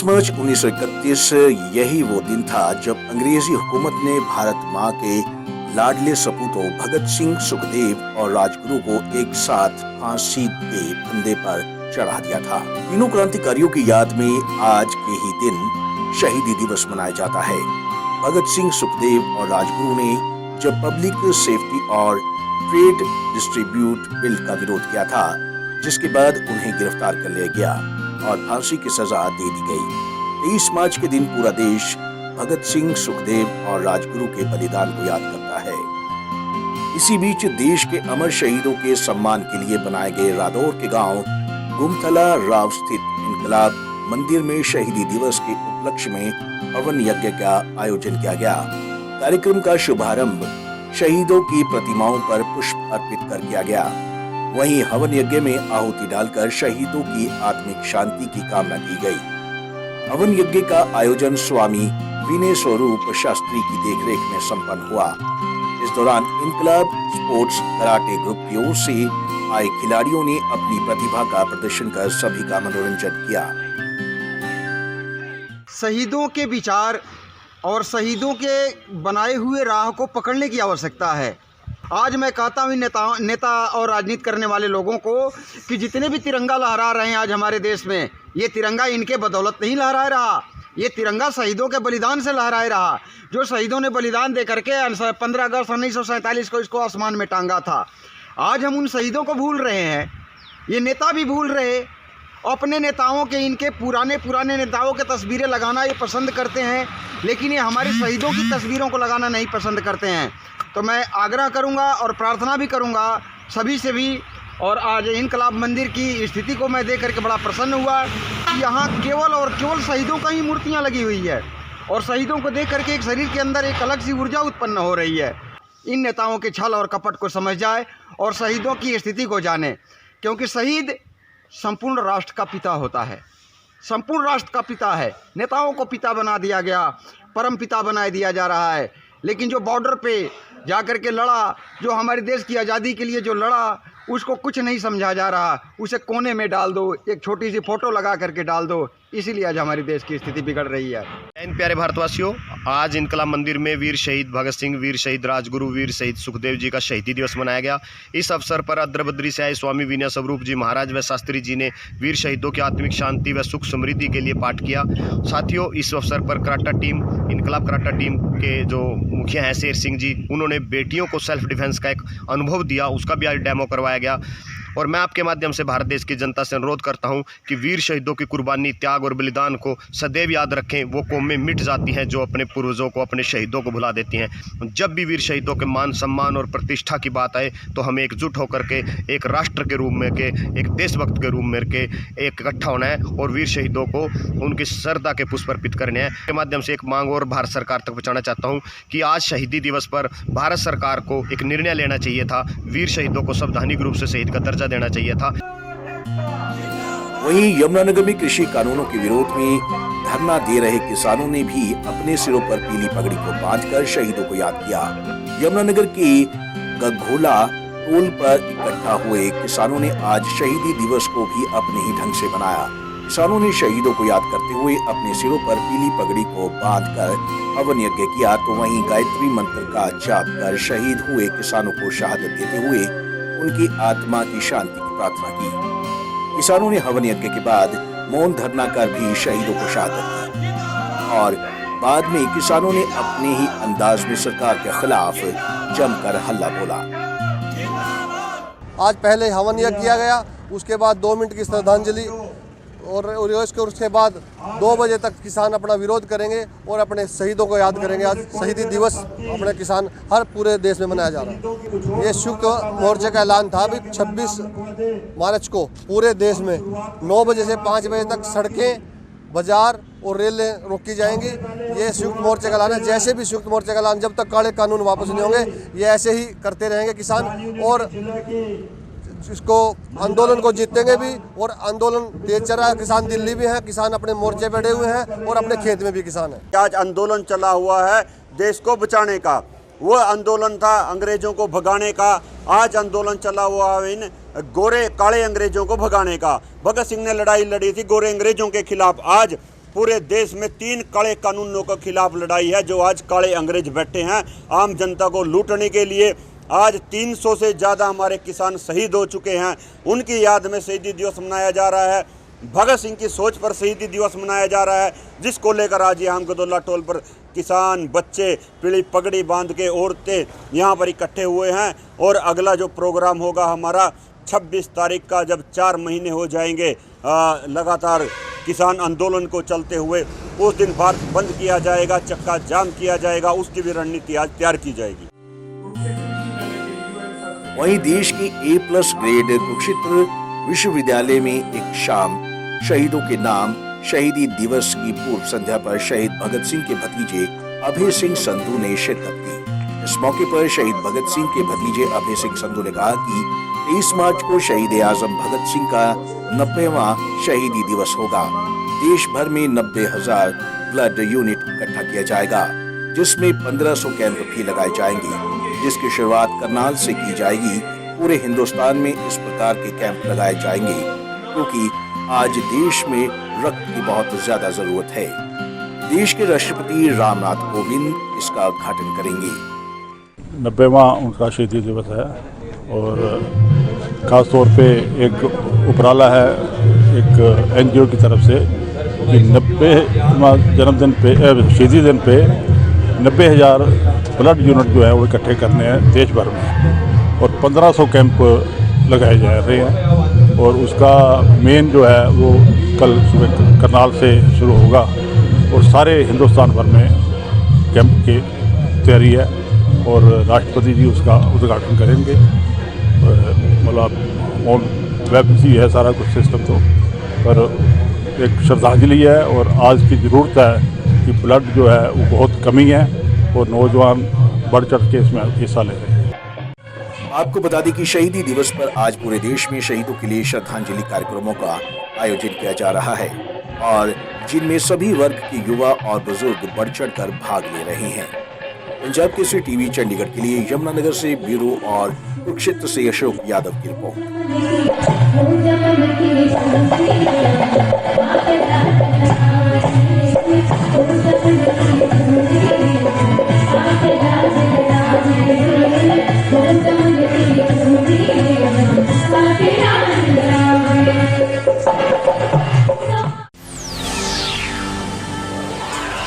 मार्च 1931 यही वो दिन था जब अंग्रेजी हुकूमत ने भारत माँ के लाडले सपूतों भगत सिंह, सुखदेव और राजगुरु को एक साथ फांसी के फंदे पर चढ़ा दिया था। तीनों क्रांतिकारियों की याद में आज के ही दिन शहीदी दिवस मनाया जाता है। भगत सिंह, सुखदेव और राजगुरु ने जब पब्लिक सेफ्टी और ट्रेड डिस्ट्रीब्यूट बिल का विरोध किया था, जिसके बाद उन्हें गिरफ्तार कर लिया गया और फांसी की सजा दे दी गई। 23 मार्च के दिन पूरा देश भगत सिंह, सुखदेव और राजगुरु के बलिदान को याद करता है। इसी बीच देश के अमर शहीदों के सम्मान के लिए बनाए गए रादौर के गांव गुमथला राव स्थित इनकलाब मंदिर में शहीदी दिवस के उपलक्ष्य में हवन यज्ञ का आयोजन किया गया। कार्यक्रम का शुभारंभ शहीदों की प्रतिमाओं पर पुष्प अर्पित कर किया गया। वहीं हवन यज्ञ में आहुति डालकर शहीदों की आत्मिक शांति की कामना की गई। हवन यज्ञ का आयोजन स्वामी विनय स्वरूप शास्त्री की देखरेख में संपन्न हुआ। इस दौरान इनकलाब स्पोर्ट्स कराटे ग्रुप की ओर से आए खिलाड़ियों ने अपनी प्रतिभा का प्रदर्शन कर सभी का मनोरंजन किया। शहीदों के विचार और शहीदों के बनाए हुए राह को पकड़ने की आवश्यकता है। आज मैं कहता हूँ नेता और राजनीति करने वाले लोगों को कि जितने भी तिरंगा लहरा रहे हैं आज हमारे देश में, ये तिरंगा इनके बदौलत नहीं लहराए रहा, ये तिरंगा शहीदों के बलिदान से लहराए रहा। जो शहीदों ने बलिदान दे करके 15 अगस्त 1947 को इसको आसमान में टांगा था। आज हम उन शहीदों को भूल रहे हैं, ये नेता भी भूल रहे। अपने नेताओं के, इनके पुराने नेताओं के तस्वीरें लगाना ये पसंद करते हैं, लेकिन ये हमारे शहीदों की तस्वीरों को लगाना नहीं पसंद करते हैं। तो मैं आग्रह करूंगा और प्रार्थना भी करूंगा सभी से भी। और आज इनकलाब मंदिर की स्थिति को मैं देख करके बड़ा प्रसन्न हुआ कि यहाँ केवल और केवल शहीदों का ही मूर्तियाँ लगी हुई है और शहीदों को देख करके एक शरीर के अंदर एक अलग सी ऊर्जा उत्पन्न हो रही है। इन नेताओं के छल और कपट को समझ जाए और शहीदों की स्थिति को जाने, क्योंकि शहीद संपूर्ण राष्ट्र का पिता होता है, संपूर्ण राष्ट्र का पिता है। नेताओं को पिता बना दिया गया, परम पिता बना दिया जा रहा है, लेकिन जो बॉर्डर पे जाकर के लड़ा, जो हमारे देश की आज़ादी के लिए जो लड़ा, उसको कुछ नहीं समझा जा रहा। उसे कोने में डाल दो, एक छोटी सी फोटो लगा करके डाल दो, इसीलिए आज हमारे देश की स्थिति बिगड़ रही है। इन प्यारे भारतवासियों, आज इनकलाब मंदिर में वीर शहीद भगत सिंह, वीर शहीद राजगुरु, वीर शहीद सुखदेव जी का शहीदी दिवस मनाया गया। इस अवसर पर अद्रबद्री से आए स्वामी विनय स्वरूप जी महाराज व शास्त्री जी ने वीर शहीदों की आत्मिक शांति व सुख समृद्धि के लिए पाठ किया। साथियों, इस अवसर पर कराटा टीम, इनकलाब कराटा टीम के जो मुखिया हैं शेर सिंह जी, उन्होंने बेटियों को सेल्फ डिफेंस का एक अनुभव दिया, उसका भी आज डेमो करवाया गया। और मैं आपके माध्यम से भारत देश की जनता से अनुरोध करता हूं कि वीर शहीदों की कुर्बानी, त्याग और बलिदान को सदैव याद रखें। वो कौमें मिट जाती हैं जो अपने पूर्वजों को, अपने शहीदों को भुला देती हैं। जब भी वीर शहीदों के मान सम्मान और प्रतिष्ठा की बात आए तो हमें एकजुट होकर के एक राष्ट्र के रूप में के, एक देशभक्त के रूप में के एक इकट्ठा होना है और वीर शहीदों को उनकी श्रद्धा के पुष्प अर्पित करने हैं। के माध्यम से एक मांग और भारत सरकार तक पहुँचाना चाहता हूँ कि आज शहीदी दिवस पर भारत सरकार को एक निर्णय लेना चाहिए था। वीर शहीदों को संवैधानिक रूप से शहीद का दर्जा देना चाहिए था। वहीं यमुनानगर में कृषि कानूनों के विरोध में धरना दे रहे किसानों ने भी अपने सिरों पर पीली पगड़ी को बांधकर शहीदों को याद किया। यमुनानगर के गघोला टोल पर इकट्ठा हुए किसानों ने आज शहीदी दिवस को भी अपने ही ढंग से मनाया। किसानों ने शहीदों को याद करते हुए अपने सिरों पर पीली पगड़ी को बांधकर हवन यज्ञ किया, तो वहीं गायत्री मंत्र का जाप कर शहीद हुए किसानों को शहादत देते हुए उनकी आत्मा की शांति की प्रार्थना की। किसानों ने हवन यज्ञ के बाद मौन धरना कर भी शहीदों को शहादत दी और बाद में किसानों ने अपने ही अंदाज में सरकार के खिलाफ जमकर हल्ला बोला। आज पहले हवन यज्ञ किया गया, उसके बाद 2 मिनट की श्रद्धांजलि और उसके बाद 2 बजे तक किसान अपना विरोध करेंगे और अपने शहीदों को याद करेंगे। आज शहीदी दिवस अपने किसान हर पूरे देश में मनाया जा रहा है। ये संयुक्त मोर्चे का ऐलान था अभी 26 मार्च को पूरे देश में 9 बजे से 5 बजे तक सड़कें, बाजार और रेलें रोकी जाएंगी। ये संयुक्त मोर्चे का ऐलान है। जैसे भी संयुक्त मोर्चे का ऐलान, जब तक काले कानून वापस नहीं होंगे, ये ऐसे ही करते रहेंगे किसान, और इसको आंदोलन को जीतेंगे भी। और आंदोलन तेज चल रहा है। किसान दिल्ली भी हैं, किसान अपने मोर्चे बैठे हुए हैं और अपने खेत में भी किसान हैं। आज आंदोलन चला हुआ है देश को बचाने का। वो आंदोलन था अंग्रेजों को भगाने का। आज आंदोलन चला हुआ है इन गोरे काले अंग्रेजों को भगाने का। भगत सिंह ने लड़ाई लड़ी थी गोरे अंग्रेजों के खिलाफ। आज पूरे देश में 3 काले कानूनों के खिलाफ लड़ाई है, जो आज काले अंग्रेज बैठे हैं आम जनता को लूटने के लिए। आज 300 से ज़्यादा हमारे किसान शहीद हो चुके हैं। उनकी याद में शहीदी दिवस मनाया जा रहा है। भगत सिंह की सोच पर शहीदी दिवस मनाया जा रहा है, जिसको लेकर आज यहाँ गदौला टोल पर किसान, बच्चे पीली पगड़ी बांध के, औरतें यहाँ पर इकट्ठे हुए हैं। और अगला जो प्रोग्राम होगा हमारा 26 तारीख का, जब 4 महीने हो जाएंगे लगातार किसान आंदोलन को चलते हुए, उस दिन भारत बंद किया जाएगा, चक्का जाम किया जाएगा। उसकी भी रणनीति आज तैयार की जाएगी। वहीं देश के A+ ग्रेड कुरुक्षेत्र विश्वविद्यालय में एक शाम शहीदों के नाम शहीदी दिवस की पूर्व संध्या पर शहीद भगत सिंह के भतीजे अभय सिंह संधू ने शिरकत की। इस मौके पर शहीद भगत सिंह के भतीजे अभय सिंह संधू ने कहा कि 23 मार्च को शहीद आजम भगत सिंह का 90वां शहीदी दिवस होगा। देश भर में 90,000 ब्लड यूनिट इकट्ठा किया जाएगा, जिसमें 1500 कैंप भी लगाए जाएंगे, जिसकी शुरुआत करनाल से की जाएगी। पूरे हिंदुस्तान में इस प्रकार के कैंप लगाए जाएंगे, क्योंकि आज देश में रक्त की बहुत ज्यादा जरूरत है। देश के राष्ट्रपति रामनाथ कोविंद इसका उद्घाटन करेंगे। 90वां उनका शहीदी दिवस है और ख़ास तौर पे एक उपराला है एक NGO की तरफ से कि 90वां जन्मदिन पे शहीदी दिन पे 90,000 ब्लड यूनिट जो है वो इकट्ठे करने हैं देश भर में, और 1500 कैंप लगाए जा रहे हैं। और उसका मेन जो है वो कल सुबह करनाल से शुरू होगा और सारे हिंदुस्तान भर में कैंप की तैयारी है और राष्ट्रपति जी उसका उद्घाटन करेंगे। मतलब ऑन वेब ही है सारा कुछ सिस्टम, तो पर एक श्रद्धांजलि है और आज की ज़रूरत है कि ब्लड जो है वो बहुत कमी है और नौजवान बढ़ चढ़ के इसमें हिस्सा ले रहे हैं। आपको बता दें कि शहीदी दिवस पर आज पूरे देश में शहीदों के लिए श्रद्धांजलि कार्यक्रमों का आयोजन किया जा रहा है, और जिनमें सभी वर्ग के युवा और बुजुर्ग बढ़ चढ़ कर भाग ले रहे हैं। पंजाब केसरी टीवी चंडीगढ़ के लिए यमुनानगर से ब्यूरो और कुरुक्षेत्र से अशोक यादव की रिपोर्ट।